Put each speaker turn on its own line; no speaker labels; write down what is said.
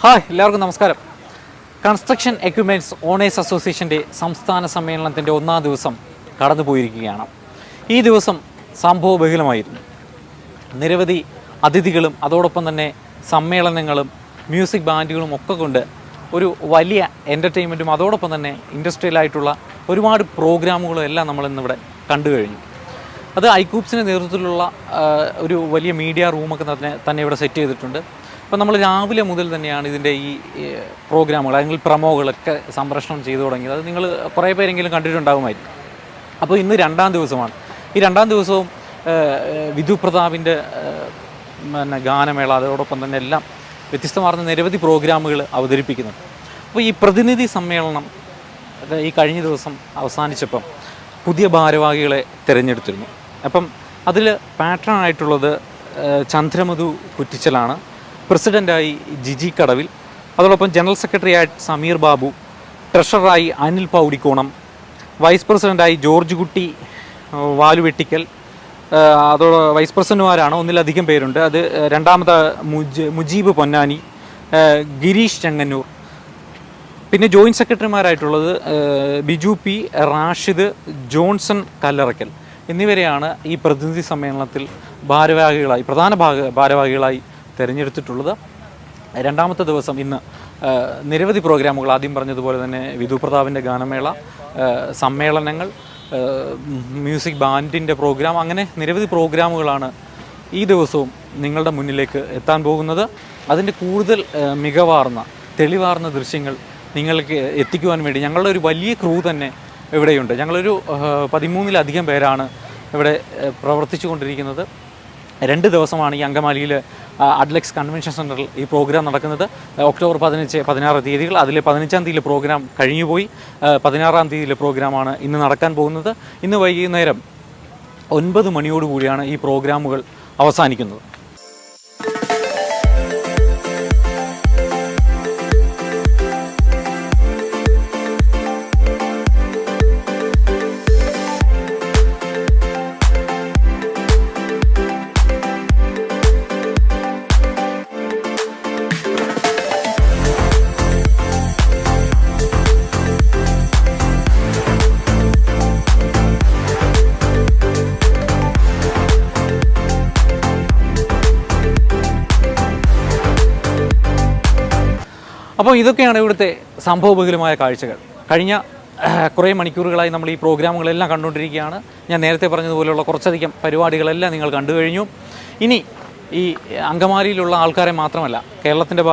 Hi, എല്ലാവർക്കും നമസ്കാരം. Construction equipments owners അസോസിയേഷൻ്റെ സംസ്ഥാന സമ്മേളനത്തിൻ്റെ ഒന്നാം ദിവസം കടന്നു പോയിരിക്കുകയാണ്. ഈ ദിവസം സംഭവബഹുലമായിരുന്നു. നിരവധി അതിഥികളും അതോടൊപ്പം തന്നെ സമ്മേളനങ്ങളും മ്യൂസിക് ബാൻഡുകളും ഒക്കെ കൊണ്ട് ഒരു വലിയ എൻ്റർടൈൻമെൻറ്റും അതോടൊപ്പം തന്നെ ഇൻഡസ്ട്രിയലായിട്ടുള്ള ഒരുപാട് പ്രോഗ്രാമുകളും എല്ലാം നമ്മളിന്നിവിടെ കണ്ടു കഴിഞ്ഞു. അത് ഐക്യൂബ്സിൻ്റെ നേതൃത്വത്തിലുള്ള ഒരു വലിയ മീഡിയ റൂമൊക്കെ തന്നെ ഇവിടെ സെറ്റ് ചെയ്തിട്ടുണ്ട്. അപ്പോൾ നമ്മൾ രാവിലെ മുതൽ തന്നെയാണ് ഇതിൻ്റെ ഈ പ്രോഗ്രാമുകൾ അല്ലെങ്കിൽ പ്രമോകളൊക്കെ സംപ്രേഷണം ചെയ്തു തുടങ്ങിയത്. അത് നിങ്ങൾ കുറേ പേരെങ്കിലും കണ്ടിട്ടുണ്ടാകുമായിരിക്കും. അപ്പോൾ ഇന്ന് രണ്ടാം ദിവസമാണ്. ഈ രണ്ടാം ദിവസവും വിധു പ്രതാപിൻ്റെ ഗാനമേള അതോടൊപ്പം തന്നെ എല്ലാം വ്യത്യസ്തമാർന്ന നിരവധി പ്രോഗ്രാമുകൾ അവതരിപ്പിക്കുന്നുണ്ട്. അപ്പോൾ ഈ പ്രതിനിധി സമ്മേളനം ഈ കഴിഞ്ഞ ദിവസം അവസാനിച്ചപ്പം പുതിയ ഭാരവാഹികളെ തിരഞ്ഞെടുത്തിരുന്നു. അപ്പം അതിൽ പാറ്റേൺ ആയിട്ടുള്ളത് ചന്ദ്രമധു കുറ്റിച്ചലാണ്, പ്രസിഡൻ്റായി ജിജി കടവിൽ, അതോടൊപ്പം ജനറൽ സെക്രട്ടറി ആയി സമീർ ബാബു, ട്രഷററായി അനിൽ പൗടിക്കോണം, വൈസ് പ്രസിഡൻ്റായി ജോർജ് കുട്ടി വാലുവെട്ടിക്കൽ, അതോടെ വൈസ് പ്രസിഡന്റുമാരാണ്, ഒന്നിലധികം പേരുണ്ട്. അത് രണ്ടാമത് മുജീബ് പൊന്നാനി, ഗിരീഷ് ചെങ്ങന്നൂർ, പിന്നെ ജോയിൻറ്റ് സെക്രട്ടറിമാരായിട്ടുള്ളത് ബിജു പി, റാഷിദ്, ജോൺസൺ കല്ലറയ്ക്കൽ എന്നിവരെയാണ് ഈ പ്രതിനിധി സമ്മേളനത്തിൽ പ്രധാന ഭാരവാഹികളായി തിരഞ്ഞെടുത്തിട്ടുള്ളത്. രണ്ടാമത്തെ ദിവസം ഇന്ന് നിരവധി പ്രോഗ്രാമുകൾ, ആദ്യം പറഞ്ഞതുപോലെ തന്നെ വിധു പ്രതാപിൻ്റെ ഗാനമേള, സമ്മേളനങ്ങൾ, മ്യൂസിക് ബാൻഡിൻ്റെ പ്രോഗ്രാം, അങ്ങനെ നിരവധി പ്രോഗ്രാമുകളാണ് ഈ ദിവസവും നിങ്ങളുടെ മുന്നിലേക്ക് എത്താൻ പോകുന്നത്. അതിൻ്റെ കൂടുതൽ മികവാർന്ന തെളിവാർന്ന ദൃശ്യങ്ങൾ നിങ്ങൾക്ക് എത്തിക്കുവാൻ വേണ്ടി ഞങ്ങളുടെ ഒരു വലിയ ക്രൂ തന്നെ ഇവിടെയുണ്ട്. ഞങ്ങളൊരു 13-ലധികം പേരാണ് ഇവിടെ പ്രവർത്തിച്ചു കൊണ്ടിരിക്കുന്നത്. 2 ദിവസമാണ് ഈ അങ്കമാലിയിൽ അഡ്ലക്സ് കൺവെൻഷൻ സെൻറ്ററിൽ ഈ പ്രോഗ്രാം നടക്കുന്നത്. ഒക്ടോബർ 15, 16 തീയതികൾ. അതിൽ 15-ാം തീയതിയിലെ പ്രോഗ്രാം കഴിഞ്ഞുപോയി. 16-ാം തീയതിയിലെ പ്രോഗ്രാമാണ് ഇന്ന് നടക്കാൻ പോകുന്നത്. ഇന്ന് വൈകുന്നേരം 9 മണിയോടുകൂടിയാണ് ഈ പ്രോഗ്രാമുകൾ അവസാനിക്കുന്നത്. അപ്പോൾ ഇതൊക്കെയാണ് ഇവിടുത്തെ സംഭവബഹുലമായ കാഴ്ചകൾ. കഴിഞ്ഞ കുറേ മണിക്കൂറുകളായി നമ്മൾ ഈ പ്രോഗ്രാമുകളെല്ലാം കണ്ടുകൊണ്ടിരിക്കുകയാണ്. ഞാൻ നേരത്തെ പറഞ്ഞതുപോലെയുള്ള കുറച്ചധികം പരിപാടികളെല്ലാം നിങ്ങൾ കണ്ടു കഴിഞ്ഞു. ഇനി ഈ അങ്കമാലിയിലുള്ള ആൾക്കാരെ മാത്രമല്ല, കേരളത്തിൻ്റെ